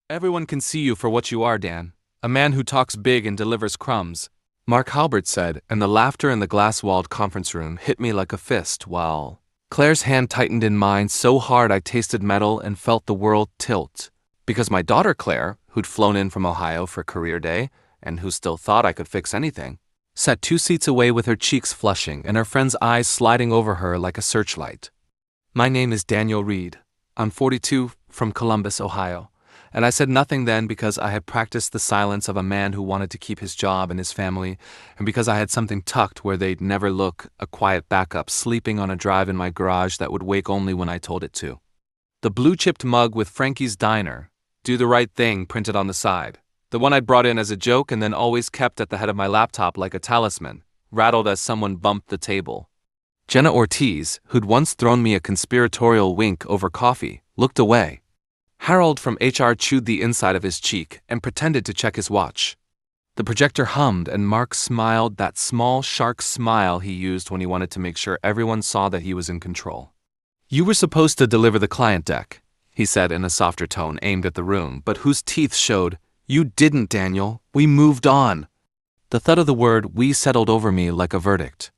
Everyone can see you for what you are, Dan. A man who talks big and delivers crumbs, Mark Halbert said, and the laughter in the glass-walled conference room hit me like a fist while Claire's hand tightened in mine so hard I tasted metal and felt the world tilt. Because my daughter Claire, who'd flown in from Ohio for career day, and who still thought I could fix anything, sat 2 seats away with her cheeks flushing and her friend's eyes sliding over her like a searchlight. My name is Daniel Reed. I'm 42, from Columbus, Ohio. And I said nothing then because I had practiced the silence of a man who wanted to keep his job and his family, and because I had something tucked where they'd never look, a quiet backup sleeping on a drive in my garage that would wake only when I told it to. The blue-chipped mug with Frankie's Diner, Do the Right Thing, printed on the side. The one I'd brought in as a joke and then always kept at the head of my laptop like a talisman, rattled as someone bumped the table. Jenna Ortiz, who'd once thrown me a conspiratorial wink over coffee, looked away. Harold from HR chewed the inside of his cheek and pretended to check his watch. The projector hummed and Mark smiled, that small shark smile he used when he wanted to make sure everyone saw that he was in control. You were supposed to deliver the client deck, he said in a softer tone aimed at the room, but whose teeth showed. You didn't, Daniel. We moved on. The thud of the word "we" settled over me like a verdict.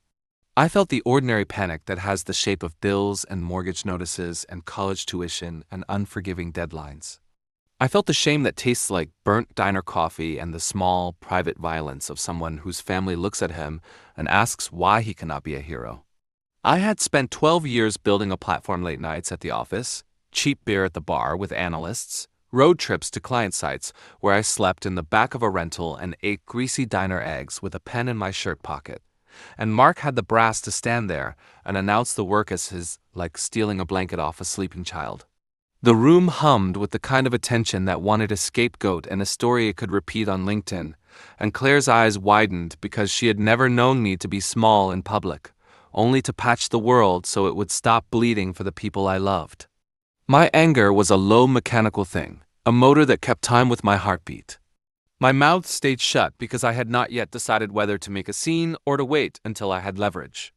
I felt the ordinary panic that has the shape of bills and mortgage notices and college tuition and unforgiving deadlines. I felt the shame that tastes like burnt diner coffee and the small, private violence of someone whose family looks at him and asks why he cannot be a hero. I had spent 12 years building a platform late nights at the office, cheap beer at the bar with analysts, road trips to client sites where I slept in the back of a rental and ate greasy diner eggs with a pen in my shirt pocket. And Mark had the brass to stand there and announce the work as his, like stealing a blanket off a sleeping child. The room hummed with the kind of attention that wanted a scapegoat and a story it could repeat on LinkedIn, and Claire's eyes widened because she had never known me to be small in public, only to patch the world so it would stop bleeding for the people I loved. My anger was a low mechanical thing, a motor that kept time with my heartbeat. My mouth stayed shut because I had not yet decided whether to make a scene or to wait until I had leverage.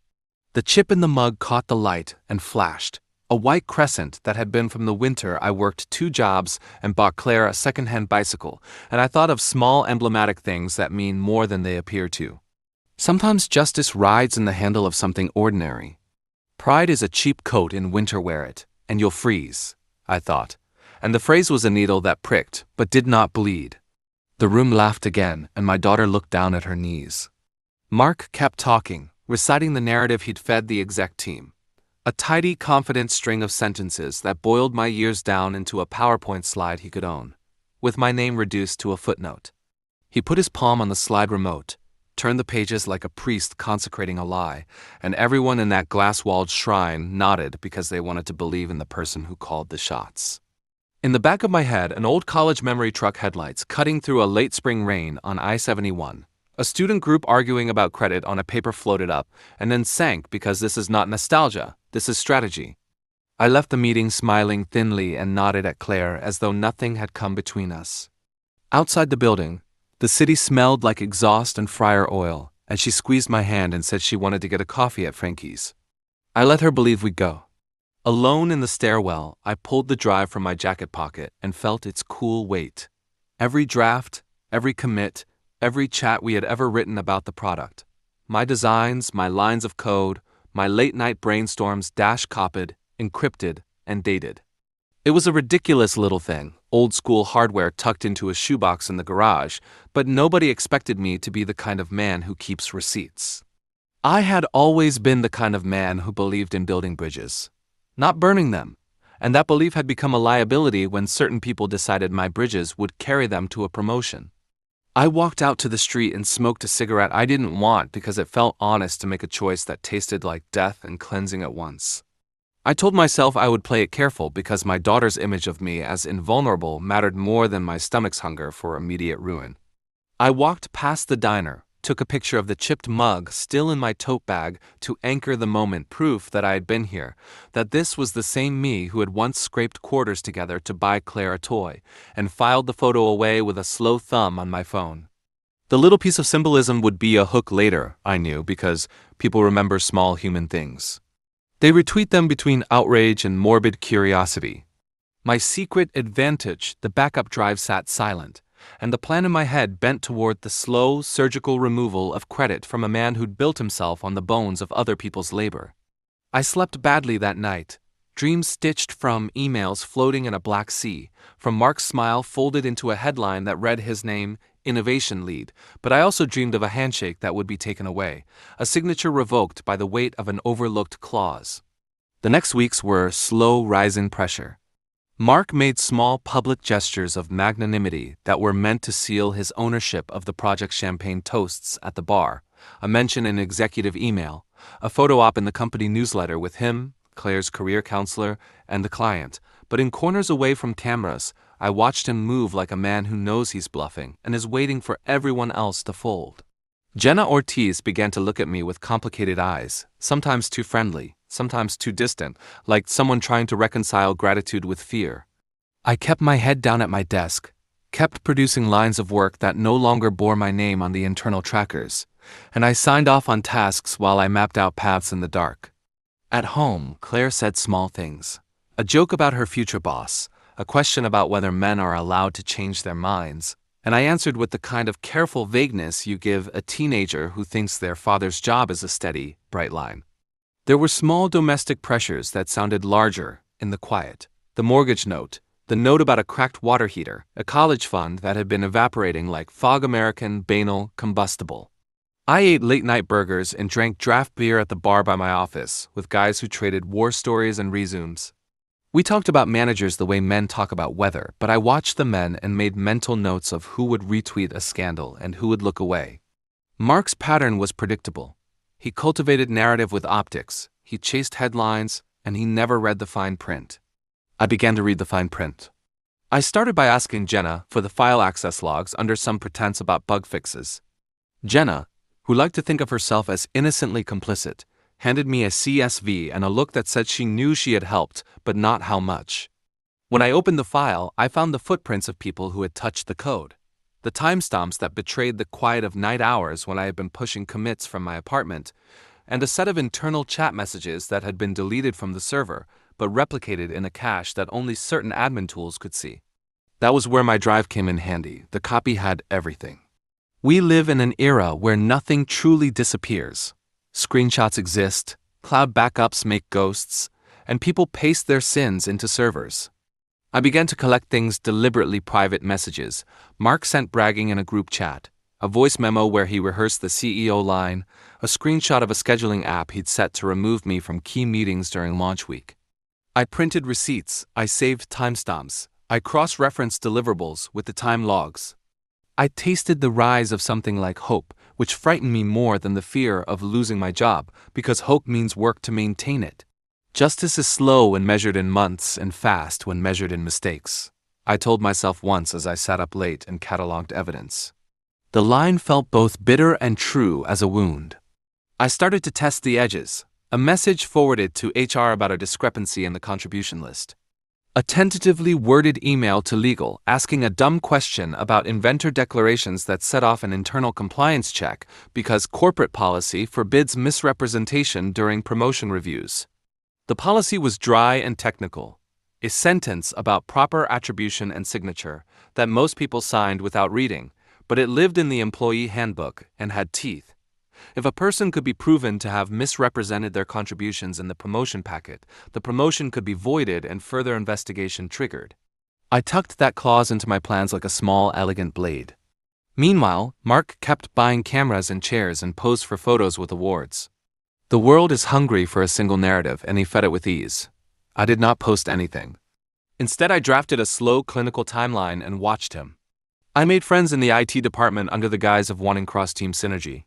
The chip in the mug caught the light and flashed, a white crescent that had been from the winter I worked 2 jobs and bought Claire a second-hand bicycle, and I thought of small emblematic things that mean more than they appear to. Sometimes justice rides in the handle of something ordinary. Pride is a cheap coat in winter, wear it, and you'll freeze, I thought, and the phrase was a needle that pricked but did not bleed. The room laughed again, and my daughter looked down at her knees. Mark kept talking, reciting the narrative he'd fed the exec team. A tidy, confident string of sentences that boiled my years down into a PowerPoint slide he could own, with my name reduced to a footnote. He put his palm on the slide remote, turned the pages like a priest consecrating a lie, and everyone in that glass-walled shrine nodded because they wanted to believe in the person who called the shots. In the back of my head, an old college memory truck headlights cutting through a late spring rain on I-71. A student group arguing about credit on a paper floated up and then sank because this is not nostalgia, this is strategy. I left the meeting smiling thinly and nodded at Claire as though nothing had come between us. Outside the building, the city smelled like exhaust and fryer oil, and she squeezed my hand and said she wanted to get a coffee at Frankie's. I let her believe we'd go. Alone in the stairwell, I pulled the drive from my jacket pocket and felt its cool weight. Every draft, every commit, every chat we had ever written about the product. My designs, my lines of code, my late-night brainstorms dash-copied, encrypted, and dated. It was a ridiculous little thing, old-school hardware tucked into a shoebox in the garage, but nobody expected me to be the kind of man who keeps receipts. I had always been the kind of man who believed in building bridges, not burning them, and that belief had become a liability when certain people decided my bridges would carry them to a promotion. I walked out to the street and smoked a cigarette I didn't want because it felt honest to make a choice that tasted like death and cleansing at once. I told myself I would play it careful because my daughter's image of me as invulnerable mattered more than my stomach's hunger for immediate ruin. I walked past the diner, took a picture of the chipped mug still in my tote bag to anchor the moment, proof that I had been here, that this was the same me who had once scraped quarters together to buy Claire a toy, and filed the photo away with a slow thumb on my phone. The little piece of symbolism would be a hook later, I knew, because people remember small human things. They retweet them between outrage and morbid curiosity. My secret advantage, the backup drive sat silent, and the plan in my head bent toward the slow, surgical removal of credit from a man who'd built himself on the bones of other people's labor. I slept badly that night, dreams stitched from emails floating in a black sea, from Mark's smile folded into a headline that read his name, Innovation Lead, but I also dreamed of a handshake that would be taken away, a signature revoked by the weight of an overlooked clause. The next weeks were slow rising pressure. Mark made small public gestures of magnanimity that were meant to seal his ownership of the project's champagne toasts at the bar, a mention in executive email, a photo op in the company newsletter with him, Claire's career counselor, and the client, but in corners away from cameras, I watched him move like a man who knows he's bluffing and is waiting for everyone else to fold. Jenna Ortiz began to look at me with complicated eyes, sometimes too friendly, sometimes too distant, like someone trying to reconcile gratitude with fear. I kept my head down at my desk, kept producing lines of work that no longer bore my name on the internal trackers, and I signed off on tasks while I mapped out paths in the dark. At home, Claire said small things. A joke about her future boss, a question about whether men are allowed to change their minds, and I answered with the kind of careful vagueness you give a teenager who thinks their father's job is a steady, bright line. There were small domestic pressures that sounded larger in the quiet. The mortgage note, the note about a cracked water heater, a college fund that had been evaporating like fog American banal combustible. I ate late-night burgers and drank draft beer at the bar by my office with guys who traded war stories and resumes. We talked about managers the way men talk about weather, but I watched the men and made mental notes of who would retweet a scandal and who would look away. Mark's pattern was predictable. He cultivated narrative with optics, he chased headlines, and he never read the fine print. I began to read the fine print. I started by asking Jenna for the file access logs under some pretense about bug fixes. Jenna, who liked to think of herself as innocently complicit, handed me a CSV and a look that said she knew she had helped, but not how much. When I opened the file, I found the footprints of people who had touched the code, the timestamps that betrayed the quiet of night hours when I had been pushing commits from my apartment, and a set of internal chat messages that had been deleted from the server, but replicated in a cache that only certain admin tools could see. That was where my drive came in handy. The copy had everything. We live in an era where nothing truly disappears. Screenshots exist, cloud backups make ghosts, and people paste their sins into servers. I began to collect things deliberately private messages. Mark sent bragging in a group chat, a voice memo where he rehearsed the CEO line, a screenshot of a scheduling app he'd set to remove me from key meetings during launch week. I printed receipts, I saved timestamps, I cross-referenced deliverables with the time logs. I tasted the rise of something like hope, which frightened me more than the fear of losing my job, because hope means work to maintain it. Justice is slow when measured in months and fast when measured in mistakes, I told myself once as I sat up late and cataloged evidence. The line felt both bitter and true as a wound. I started to test the edges, a message forwarded to HR about a discrepancy in the contribution list. A tentatively worded email to legal asking a dumb question about inventor declarations that set off an internal compliance check because corporate policy forbids misrepresentation during promotion reviews. The policy was dry and technical, a sentence about proper attribution and signature that most people signed without reading, but it lived in the employee handbook and had teeth. If a person could be proven to have misrepresented their contributions in the promotion packet, the promotion could be voided and further investigation triggered. I tucked that clause into my plans like a small, elegant blade. Meanwhile, Mark kept buying cameras and chairs and posed for photos with awards. The world is hungry for a single narrative, and he fed it with ease. I did not post anything. Instead, I drafted a slow clinical timeline and watched him. I made friends in the IT department under the guise of wanting cross-team synergy.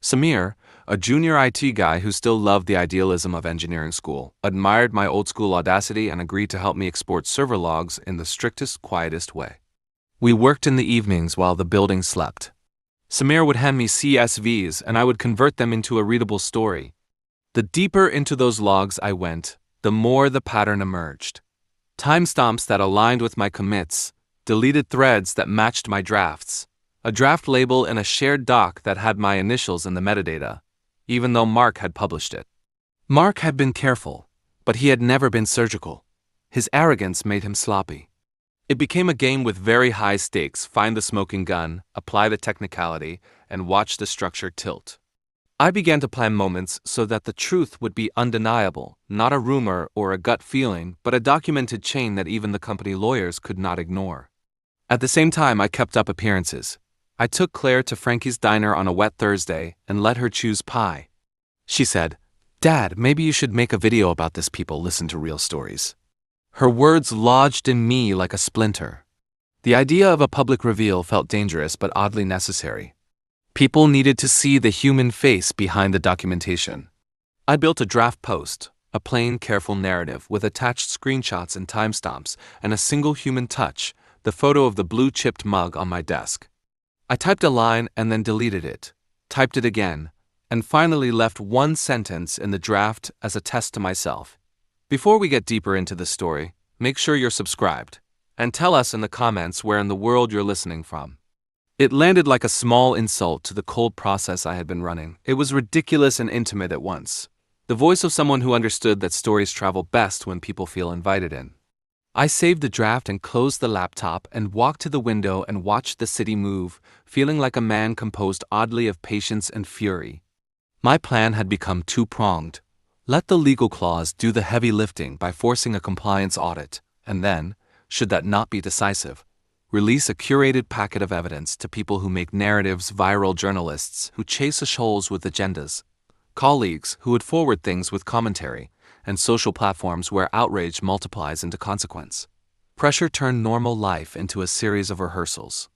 Samir, a junior IT guy who still loved the idealism of engineering school, admired my old-school audacity and agreed to help me export server logs in the strictest, quietest way. We worked in the evenings while the building slept. Samir would hand me CSVs and I would convert them into a readable story. The deeper into those logs I went, the more the pattern emerged. Timestamps that aligned with my commits, deleted threads that matched my drafts, a draft label in a shared doc that had my initials in the metadata, even though Mark had published it. Mark had been careful, but he had never been surgical. His arrogance made him sloppy. It became a game with very high stakes: find the smoking gun, apply the technicality, and watch the structure tilt. I began to plan moments so that the truth would be undeniable, not a rumor or a gut feeling, but a documented chain that even the company lawyers could not ignore. At the same time, I kept up appearances. I took Claire to Frankie's diner on a wet Thursday and let her choose pie. She said, "Dad, maybe you should make a video about this. People listen to real stories." Her words lodged in me like a splinter. The idea of a public reveal felt dangerous but oddly necessary. People needed to see the human face behind the documentation. I built a draft post, a plain, careful narrative with attached screenshots and timestamps and a single human touch, the photo of the blue-chipped mug on my desk. I typed a line and then deleted it, typed it again, and finally left one sentence in the draft as a test to myself. Before we get deeper into the story, make sure you're subscribed, and tell us in the comments where in the world you're listening from. It landed like a small insult to the cold process I had been running. It was ridiculous and intimate at once. The voice of someone who understood that stories travel best when people feel invited in. I saved the draft and closed the laptop and walked to the window and watched the city move, feeling like a man composed oddly of patience and fury. My plan had become two-pronged. Let the legal clause do the heavy lifting by forcing a compliance audit, and then, should that not be decisive, release a curated packet of evidence to people who make narratives, viral journalists who chase shoals with agendas, colleagues who would forward things with commentary, and social platforms where outrage multiplies into consequence. Pressure turned normal life into a series of rehearsals.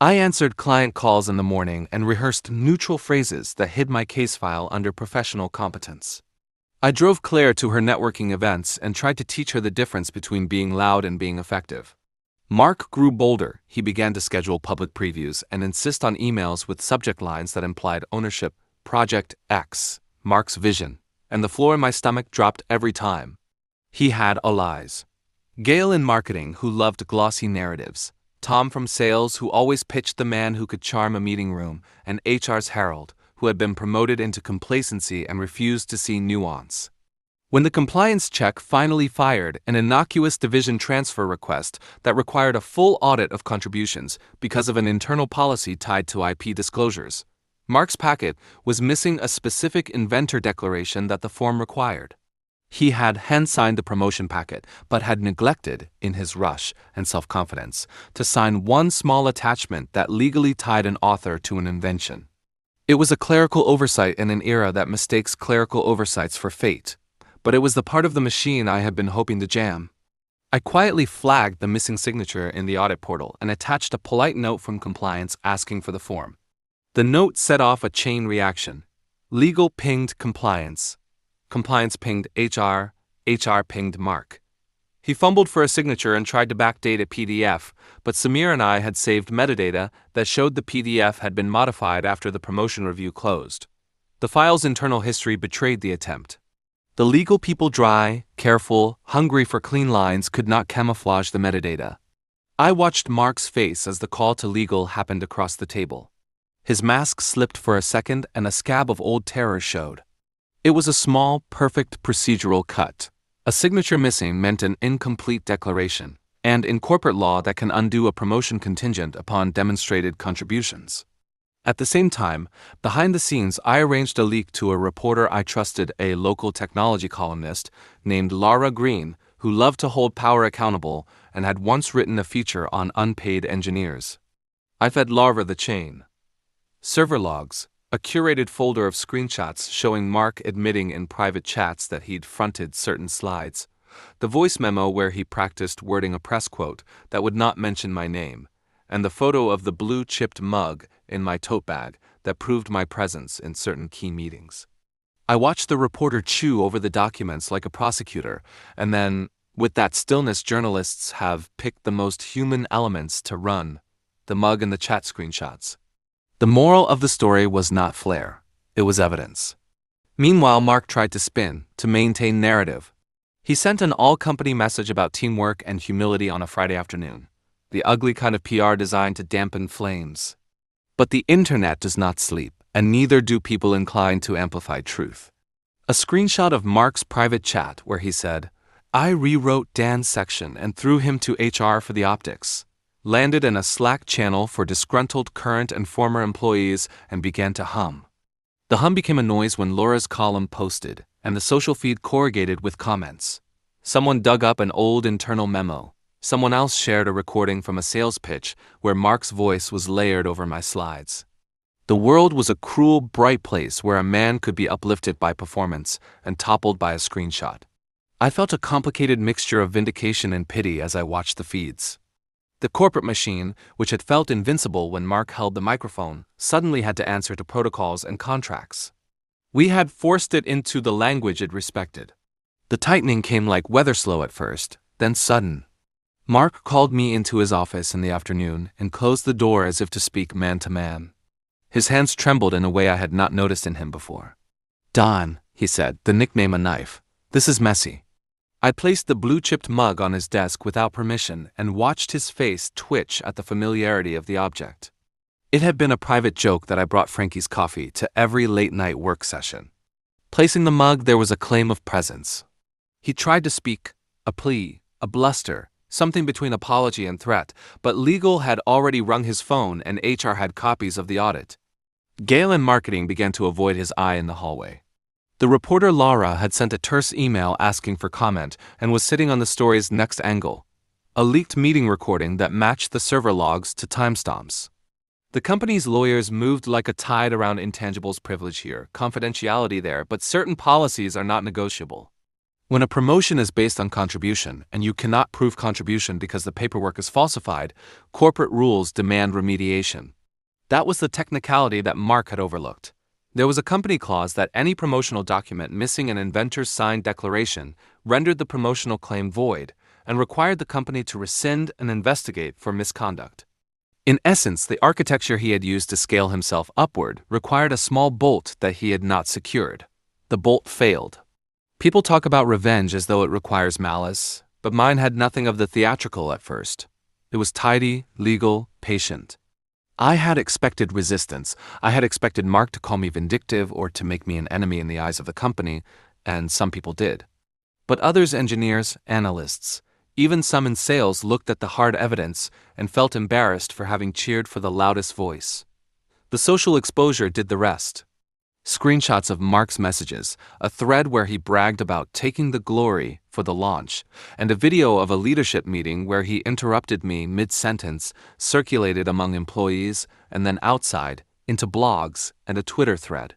I answered client calls in the morning and rehearsed neutral phrases that hid my case file under professional competence. I drove Claire to her networking events and tried to teach her the difference between being loud and being effective. Mark grew bolder. He began to schedule public previews and insist on emails with subject lines that implied ownership, Project X, Mark's vision, and the floor in my stomach dropped every time. He had allies. Gail in marketing, who loved glossy narratives, Tom from sales, who always pitched the man who could charm a meeting room, and HR's Harold, who had been promoted into complacency and refused to see nuance. When the compliance check finally fired an innocuous division transfer request that required a full audit of contributions because of an internal policy tied to IP disclosures, Mark's packet was missing a specific inventor declaration that the form required. He had hand-signed the promotion packet, but had neglected, in his rush and self-confidence, to sign one small attachment that legally tied an author to an invention. It was a clerical oversight in an era that mistakes clerical oversights for fate, but it was the part of the machine I had been hoping to jam. I quietly flagged the missing signature in the audit portal and attached a polite note from compliance asking for the form. The note set off a chain reaction. Legal pinged compliance. Compliance pinged HR. HR pinged Mark. He fumbled for a signature and tried to backdate a PDF, but Samir and I had saved metadata that showed the PDF had been modified after the promotion review closed. The file's internal history betrayed the attempt. The legal people, dry, careful, hungry for clean lines, could not camouflage the metadata. I watched Mark's face as the call to legal happened across the table. His mask slipped for a second and a scab of old terror showed. It was a small, perfect procedural cut. A signature missing meant an incomplete declaration, and in corporate law that can undo a promotion contingent upon demonstrated contributions. At the same time, behind the scenes, I arranged a leak to a reporter I trusted, a local technology columnist named Laura Green, who loved to hold power accountable and had once written a feature on unpaid engineers. I fed Laura the chain. Server logs, a curated folder of screenshots showing Mark admitting in private chats that he'd fronted certain slides, the voice memo where he practiced wording a press quote that would not mention my name, and the photo of the blue-chipped mug in my tote bag that proved my presence in certain key meetings. I watched the reporter chew over the documents like a prosecutor, and then, with that stillness journalists have, picked the most human elements to run, the mug and the chat screenshots. The moral of the story was not flair, it was evidence. Meanwhile, Mark tried to spin, to maintain narrative. He sent an all-company message about teamwork and humility on a Friday afternoon, the ugly kind of PR designed to dampen flames. But the internet does not sleep, and neither do people inclined to amplify truth. A screenshot of Mark's private chat where he said, I rewrote Dan's section and threw him to HR for the optics, landed in a Slack channel for disgruntled current and former employees, and began to hum. The hum became a noise when Laura's column posted, and the social feed corrugated with comments. Someone dug up an old internal memo. Someone else shared a recording from a sales pitch where Mark's voice was layered over my slides. The world was a cruel, bright place where a man could be uplifted by performance and toppled by a screenshot. I felt a complicated mixture of vindication and pity as I watched the feeds. The corporate machine, which had felt invincible when Mark held the microphone, suddenly had to answer to protocols and contracts. We had forced it into the language it respected. The tightening came like weather slow at first, then sudden. Mark called me into his office in the afternoon and closed the door as if to speak man to man. His hands trembled in a way I had not noticed in him before. "Don," he said, the nickname a knife, "this is messy." I placed the blue-chipped mug on his desk without permission and watched his face twitch at the familiarity of the object. It had been a private joke that I brought Frankie's coffee to every late-night work session. Placing the mug, there was a claim of presence. He tried to speak, a plea, a bluster, something between apology and threat, but legal had already rung his phone and HR had copies of the audit. Gail in marketing began to avoid his eye in the hallway. The reporter Laura had sent a terse email asking for comment and was sitting on the story's next angle, a leaked meeting recording that matched the server logs to timestamps. The company's lawyers moved like a tide around intangibles privilege here, confidentiality there, but certain policies are not negotiable. When a promotion is based on contribution and you cannot prove contribution because the paperwork is falsified, corporate rules demand remediation. That was the technicality that Mark had overlooked. There was a company clause that any promotional document missing an inventor's signed declaration rendered the promotional claim void and required the company to rescind and investigate for misconduct. In essence, the architecture he had used to scale himself upward required a small bolt that he had not secured. The bolt failed. People talk about revenge as though it requires malice, but mine had nothing of the theatrical at first. It was tidy, legal, patient. I had expected resistance. I had expected Mark to call me vindictive or to make me an enemy in the eyes of the company, and some people did. But others, engineers, analysts, even some in sales, looked at the hard evidence and felt embarrassed for having cheered for the loudest voice. The social exposure did the rest. Screenshots of Mark's messages, a thread where he bragged about taking the glory for the launch, and a video of a leadership meeting where he interrupted me mid-sentence circulated among employees and then outside into blogs and a Twitter thread.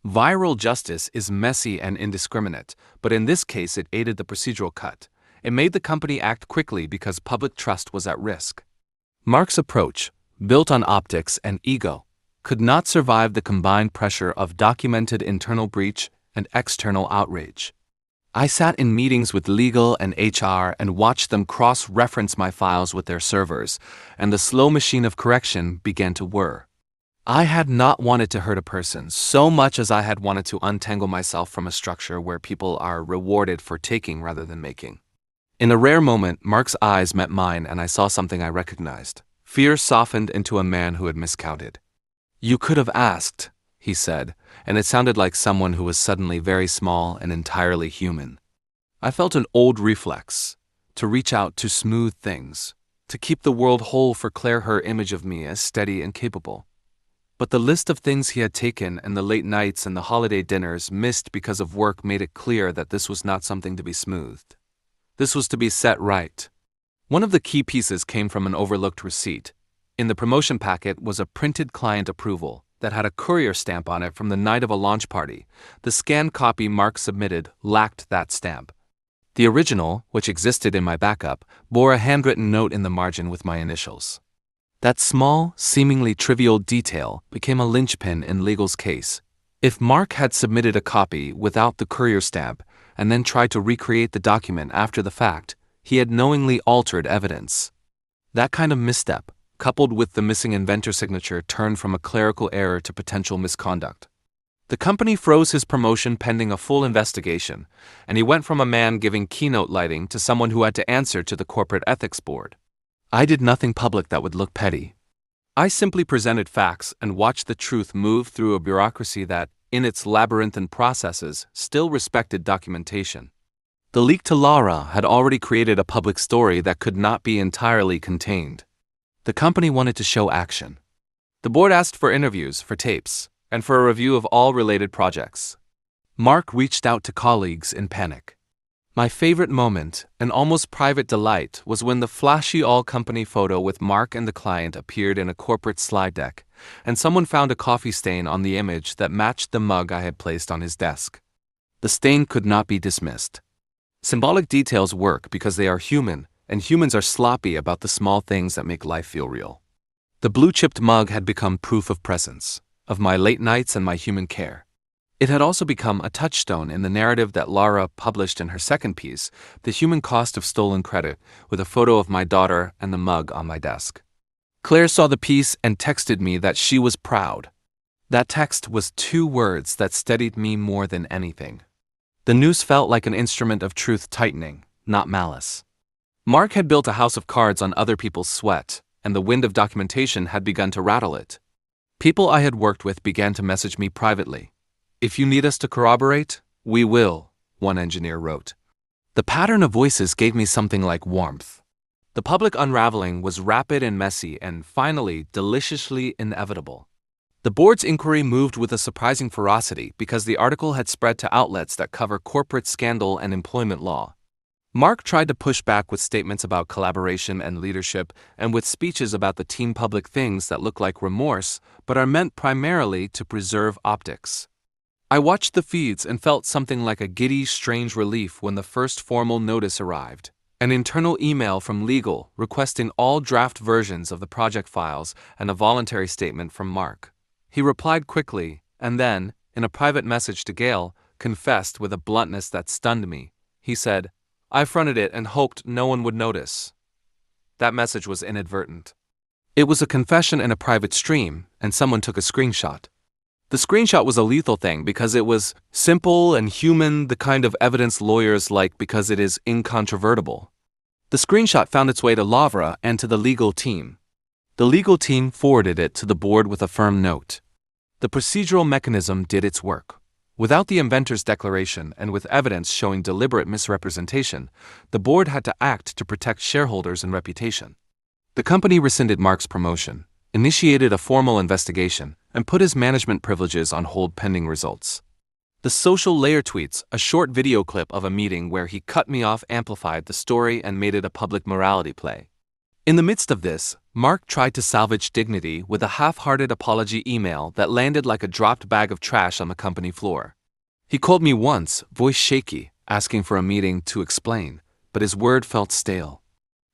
Viral justice is messy and indiscriminate, but in this case it aided the procedural cut. It made the company act quickly because public trust was at risk. Mark's approach, built on optics and ego, could not survive the combined pressure of documented internal breach and external outrage. I sat in meetings with legal and HR and watched them cross-reference my files with their servers, and the slow machine of correction began to whir. I had not wanted to hurt a person so much as I had wanted to untangle myself from a structure where people are rewarded for taking rather than making. In a rare moment, Mark's eyes met mine and I saw something I recognized. Fear softened into a man who had miscounted. "You could have asked," he said, and it sounded like someone who was suddenly very small and entirely human. I felt an old reflex, to reach out to smooth things, to keep the world whole for Claire, her image of me as steady and capable. But the list of things he had taken and the late nights and the holiday dinners missed because of work made it clear that this was not something to be smoothed. This was to be set right. One of the key pieces came from an overlooked receipt. In the promotion packet was a printed client approval that had a courier stamp on it from the night of a launch party. The scanned copy Mark submitted lacked that stamp. The original, which existed in my backup, bore a handwritten note in the margin with my initials. That small, seemingly trivial detail became a linchpin in legal's case. If Mark had submitted a copy without the courier stamp and then tried to recreate the document after the fact, he had knowingly altered evidence. That kind of misstep, coupled with the missing inventor signature, turned from a clerical error to potential misconduct. The company froze his promotion pending a full investigation, and he went from a man giving keynote lighting to someone who had to answer to the corporate ethics board. I did nothing public that would look petty. I simply presented facts and watched the truth move through a bureaucracy that, in its labyrinthine processes, still respected documentation. The leak to Lara had already created a public story that could not be entirely contained. The company wanted to show action. The board asked for interviews, for tapes, and for a review of all related projects. Mark reached out to colleagues in panic. My favorite moment, an almost private delight, was when the flashy all-company photo with Mark and the client appeared in a corporate slide deck, and someone found a coffee stain on the image that matched the mug I had placed on his desk. The stain could not be dismissed. Symbolic details work because they are human, and humans are sloppy about the small things that make life feel real. The blue-chipped mug had become proof of presence, of my late nights and my human care. It had also become a touchstone in the narrative that Lara published in her second piece, The Human Cost of Stolen Credit, with a photo of my daughter and the mug on my desk. Claire saw the piece and texted me that she was proud. That text was 2 words that steadied me more than anything. The news felt like an instrument of truth tightening, not malice. Mark had built a house of cards on other people's sweat, and the wind of documentation had begun to rattle it. People I had worked with began to message me privately. "If you need us to corroborate, we will," one engineer wrote. The pattern of voices gave me something like warmth. The public unraveling was rapid and messy and, finally, deliciously inevitable. The board's inquiry moved with a surprising ferocity because the article had spread to outlets that cover corporate scandal and employment law. Mark tried to push back with statements about collaboration and leadership and with speeches about the team public things that look like remorse but are meant primarily to preserve optics. I watched the feeds and felt something like a giddy, strange relief when the first formal notice arrived. An internal email from legal requesting all draft versions of the project files and a voluntary statement from Mark. He replied quickly, and then, in a private message to Gail, confessed with a bluntness that stunned me. He said, "I fronted it and hoped no one would notice." That message was inadvertent. It was a confession in a private stream, and someone took a screenshot. The screenshot was a lethal thing because it was simple and human, the kind of evidence lawyers like because it is incontrovertible. The screenshot found its way to Lavra and to the legal team. The legal team forwarded it to the board with a firm note. The procedural mechanism did its work. Without the inventor's declaration and with evidence showing deliberate misrepresentation, the board had to act to protect shareholders and reputation. The company rescinded Mark's promotion, initiated a formal investigation, and put his management privileges on hold pending results. The social layer tweets, a short video clip of a meeting where he cut me off, amplified the story and made it a public morality play. In the midst of this, Mark tried to salvage dignity with a half-hearted apology email that landed like a dropped bag of trash on the company floor. He called me once, voice shaky, asking for a meeting to explain, but his word felt stale.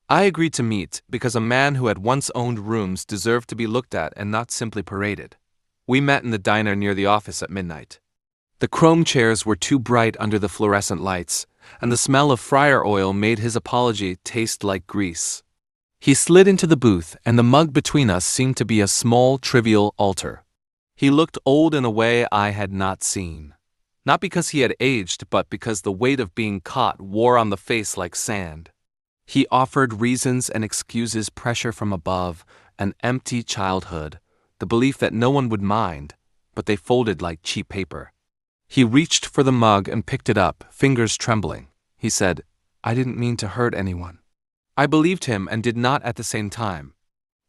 I agreed to meet because a man who had once owned rooms deserved to be looked at and not simply paraded. We met in the diner near the office at midnight. The chrome chairs were too bright under the fluorescent lights, and the smell of fryer oil made his apology taste like grease. He slid into the booth, and the mug between us seemed to be a small, trivial altar. He looked old in a way I had not seen. Not because he had aged, but because the weight of being caught wore on the face like sand. He offered reasons and excuses, pressure from above, an empty childhood, the belief that no one would mind, but they folded like cheap paper. He reached for the mug and picked it up, fingers trembling. He said, "I didn't mean to hurt anyone." I believed him and did not at the same time.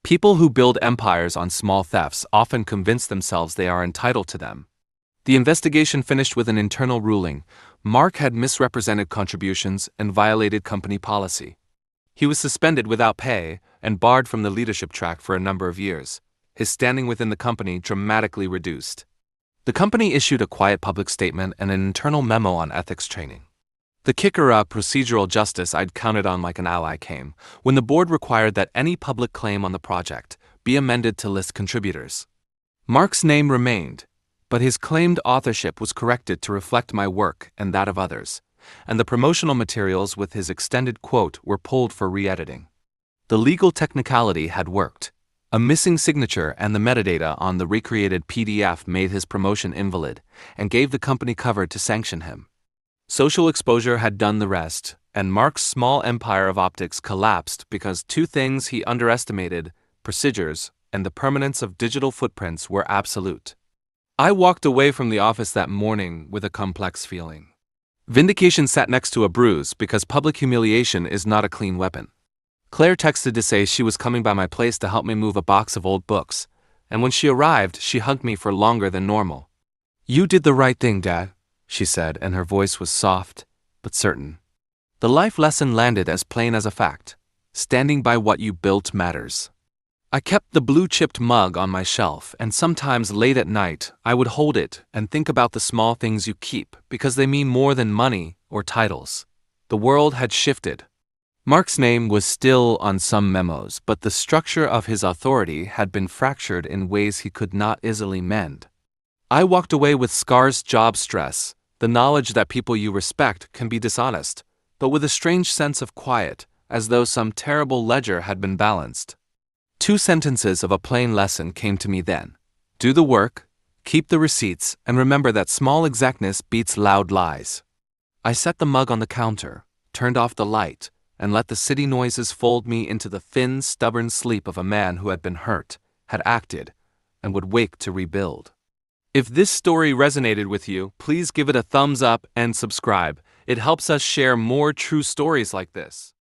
People who build empires on small thefts often convince themselves they are entitled to them. The investigation finished with an internal ruling. Mark had misrepresented contributions and violated company policy. He was suspended without pay and barred from the leadership track for a number of years, his standing within the company dramatically reduced. The company issued a quiet public statement and an internal memo on ethics training. The kicker of procedural justice I'd counted on like an ally came when the board required that any public claim on the project be amended to list contributors. Mark's name remained, but his claimed authorship was corrected to reflect my work and that of others, and the promotional materials with his extended quote were pulled for re-editing. The legal technicality had worked. A missing signature and the metadata on the recreated PDF made his promotion invalid and gave the company cover to sanction him. Social exposure had done the rest, and Mark's small empire of optics collapsed because 2 things he underestimated, procedures and the permanence of digital footprints, were absolute. I walked away from the office that morning with a complex feeling. Vindication sat next to a bruise because public humiliation is not a clean weapon. Claire texted to say she was coming by my place to help me move a box of old books, and when she arrived, she hugged me for longer than normal. "You did the right thing, Dad," she said, and her voice was soft, but certain. The life lesson landed as plain as a fact. Standing by what you built matters. I kept the blue-chipped mug on my shelf, and sometimes late at night, I would hold it and think about the small things you keep because they mean more than money or titles. The world had shifted. Mark's name was still on some memos, but the structure of his authority had been fractured in ways he could not easily mend. I walked away with scars, job stress, the knowledge that people you respect can be dishonest, but with a strange sense of quiet, as though some terrible ledger had been balanced. 2 sentences of a plain lesson came to me then. Do the work, keep the receipts, and remember that small exactness beats loud lies. I set the mug on the counter, turned off the light, and let the city noises fold me into the thin, stubborn sleep of a man who had been hurt, had acted, and would wake to rebuild. If this story resonated with you, please give it a thumbs up and subscribe. It helps us share more true stories like this.